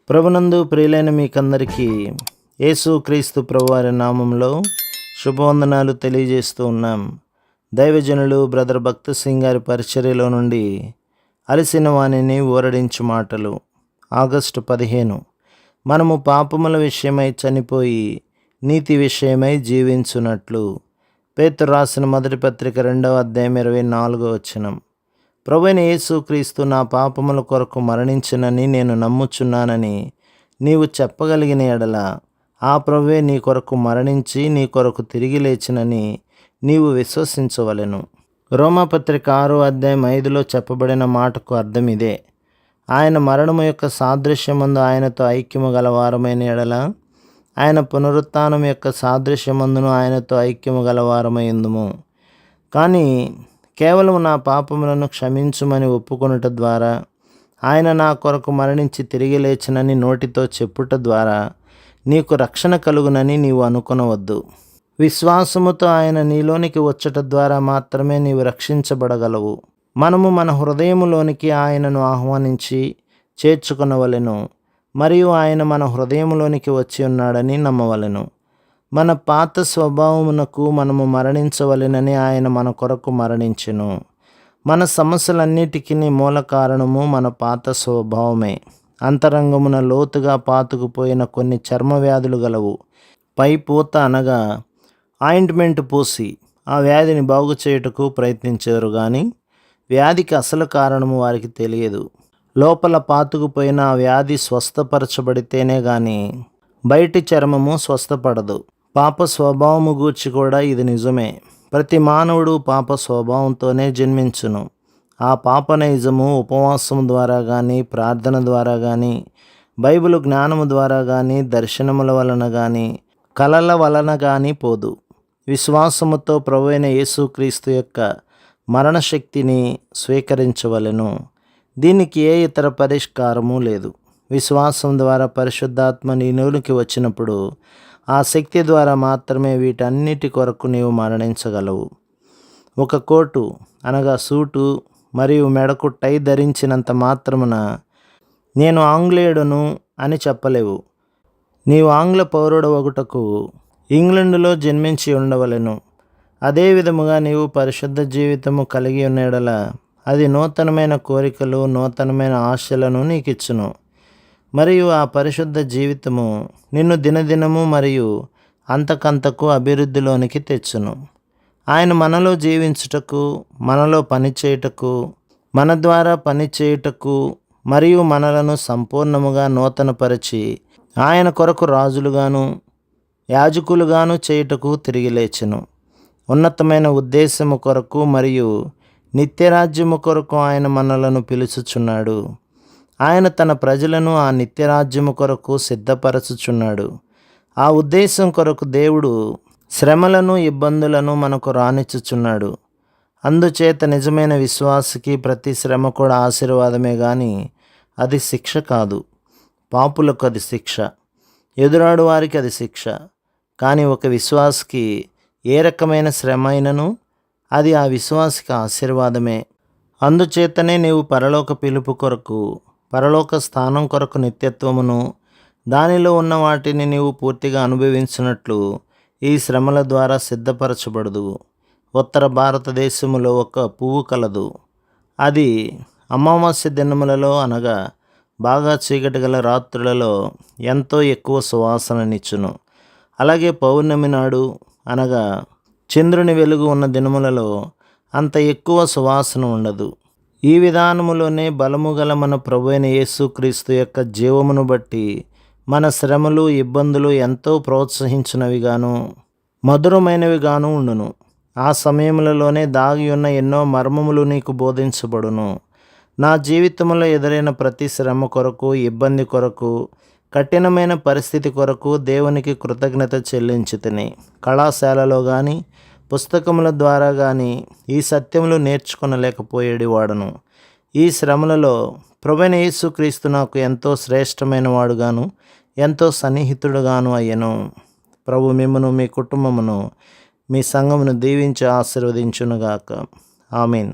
ప్రభునందు ప్రియులైన మీకందరికీ యేసుక్రీస్తు ప్రభువారి నామంలో శుభవందనాలు తెలియజేస్తూ ఉన్నాం. దైవజనులు బ్రదర్ భక్త సింగ్ గారి పరిచర్యలో నుండి అలసిన వాణిని ఊరడించు మాటలు. ఆగస్టు 15. మనము పాపముల విషయమై చనిపోయి నీతి విషయమై జీవించున్నట్లు. పేతురు రాసిన మొదటి పత్రిక 2వ అధ్యాయం 24వ వచనం. ప్రభువైన యేసుక్రీస్తు నా పాపముల కొరకు మరణించినని నేను నమ్ముచున్నానని నీవు చెప్పగలిగిన ఎడల ఆ ప్రభువే నీ కొరకు మరణించి నీ కొరకు తిరిగి లేచినని నీవు విశ్వసించవలెను. రోమాపత్రిక 6వ అధ్యాయం 5లో చెప్పబడిన మాటకు అర్థం ఇదే. ఆయన మరణము యొక్క సాదృశ్యమందు ఆయనతో ఐక్యము గలవారమైన ఎడల ఆయన పునరుత్థానం యొక్క సాదృశ్యమందును ఆయనతో ఐక్యము గలవారమైందుము. కానీ కేవలం నా పాపములను క్షమించుమని ఒప్పుకొనుట ద్వారా, ఆయన నా కొరకు మరణించి తిరిగి లేచినని నోటితో చెప్పుట ద్వారా నీకు రక్షణ కలుగునని నీవు అనుకొనవద్దు. విశ్వాసముతో ఆయన నీలోనికి వచ్చుట ద్వారా మాత్రమే నీవు రక్షించబడగలవు. మనము మన హృదయములోనికి ఆయనను ఆహ్వానించి చేర్చుకొనవలెను మరియు ఆయన మన హృదయములోనికి వచ్చి ఉన్నాడని నమ్మవలెను. మన పాత స్వభావమునకు మనము మరణించవలెనని ఆయన మన కొరకు మరణించెను. మన సమస్యలన్నిటికీ మూల కారణము మన పాత స్వభావమే. అంతరంగమున లోతుగా పాతుకుపోయిన కొన్ని చర్మ వ్యాధులు గలవు. పై పూత అనగా ఆయింట్మెంట్ పూసి ఆ వ్యాధిని బాగు చేయుటకు ప్రయత్నించారు, కానీ వ్యాధికి అసలు కారణము వారికి తెలియదు. లోపల పాతుకుపోయిన ఆ వ్యాధి స్వస్థపరచబడితేనే కానీ బయటి చర్మము స్వస్థపడదు. పాప స్వభావము గూర్చి కూడా ఇది నిజమే. ప్రతి మానవుడు పాప స్వభావంతోనే జన్మించును. ఆ పాప నైజము ఉపవాసం ద్వారా కానీ, ప్రార్థన ద్వారా కానీ, బైబిలు జ్ఞానము ద్వారా కానీ, దర్శనముల వలన కానీ, కలల వలన కానీ పోదు. విశ్వాసముతో ప్రభువైన యేసుక్రీస్తు యొక్క మరణశక్తిని స్వీకరించవలెను. దీనికి ఏ ఇతర పరిష్కారము లేదు. విశ్వాసం ద్వారా పరిశుద్ధాత్మ నీలోనికి వచ్చినప్పుడు ఆ శక్తి ద్వారా మాత్రమే వీటన్నిటి కొరకు నీవు మరణించగలవు. ఒక కోటు అనగా సూటు మరియు మెడకు టై ధరించినంత మాత్రమున నేను ఆంగ్లేయుడను అని చెప్పలేవు. నీవు ఆంగ్ల పౌరుడు ఒకటకు ఇంగ్లండులో జన్మించి ఉండవలెను. అదే విధముగా నీవు పరిశుద్ధ జీవితము కలిగి ఉన్న యెడల అది నూతనమైన కోరికలు, నూతనమైన ఆశలను నీకిచ్చును. మరియు ఆ పరిశుద్ధ జీవితము నిన్ను దినదినము మరియు అంతకంతకు అభివృద్ధిలోనికి తెచ్చును. ఆయన మనలో జీవించుటకు, మనలో పనిచేయుటకు, మన ద్వారా పనిచేయుటకు మరియు మనలను సంపూర్ణముగా నూతనపరిచి ఆయన కొరకు రాజులుగాను యాజకులుగాను చేయుటకు తిరిగి లేచెను. ఉన్నతమైన ఉద్దేశము కొరకు మరియు నిత్యరాజ్యము కొరకు ఆయన మనలను పిలుచుచున్నాడు. ఆయన తన ప్రజలను ఆ నిత్యరాజ్యము కొరకు సిద్ధపరచుచున్నాడు. ఆ ఉద్దేశం కొరకు దేవుడు శ్రమలను, ఇబ్బందులను మనకు రానిచ్చుచున్నాడు. అందుచేత నిజమైన విశ్వాసికి ప్రతి శ్రమ కూడా ఆశీర్వాదమే కానీ అది శిక్ష కాదు. పాపులకు అది శిక్ష, ఎదురాడు వారికి అది శిక్ష. కానీ ఒక విశ్వాసికి ఏ రకమైన శ్రమ అయినను అది ఆ విశ్వాసికి ఆశీర్వాదమే. అందుచేతనే నీవు పరలోక పిలుపు కొరకు, పరలోక స్థానం కొరకు నిత్యత్వమును, దానిలో ఉన్న వాటిని నీవు పూర్తిగా అనుభవించినట్లు ఈ శ్రమల ద్వారా సిద్ధపరచబడదు. ఉత్తర భారతదేశములో ఒక పువ్వు కలదు. అది అమావాస్య దినములలో అనగా బాగా చీకటి గల రాత్రులలో ఎంతో ఎక్కువ సువాసననిచ్చును. అలాగే పౌర్ణమి నాడు అనగా చంద్రుని వెలుగు ఉన్న దినములలో అంత ఎక్కువ సువాసన ఉండదు. ఈ విధానములోనే బలము గల మన ప్రభువైన యేసుక్రీస్తు యొక్క జీవమును బట్టి మన శ్రమలు, ఇబ్బందులు ఎంతో ప్రోత్సహించినవిగాను మధురమైనవిగాను ఉండును. ఆ సమయములలోనే దాగి ఉన్న ఎన్నో మర్మములు నీకు బోధించబడును. నా జీవితంలో ఎదురైన ప్రతి శ్రమ కొరకు, ఇబ్బంది కొరకు, కఠినమైన పరిస్థితి కొరకు దేవునికి కృతజ్ఞత చెల్లించితిని. కళాశాలలో కానీ, పుస్తకముల ద్వారా కానీ ఈ సత్యములు నేర్చుకొనలేకపోయేది వాడను. ఈ శ్రమలలో ప్రభువైన యేసుక్రీస్తు నాకు ఎంతో శ్రేష్టమైన వాడుగాను, ఎంతో సన్నిహితుడుగాను అయ్యను. ప్రభు మిమ్మును, మీ కుటుంబమును, మీ సంఘమును దీవించి ఆశీర్వదించునుగాక. ఆమేన్.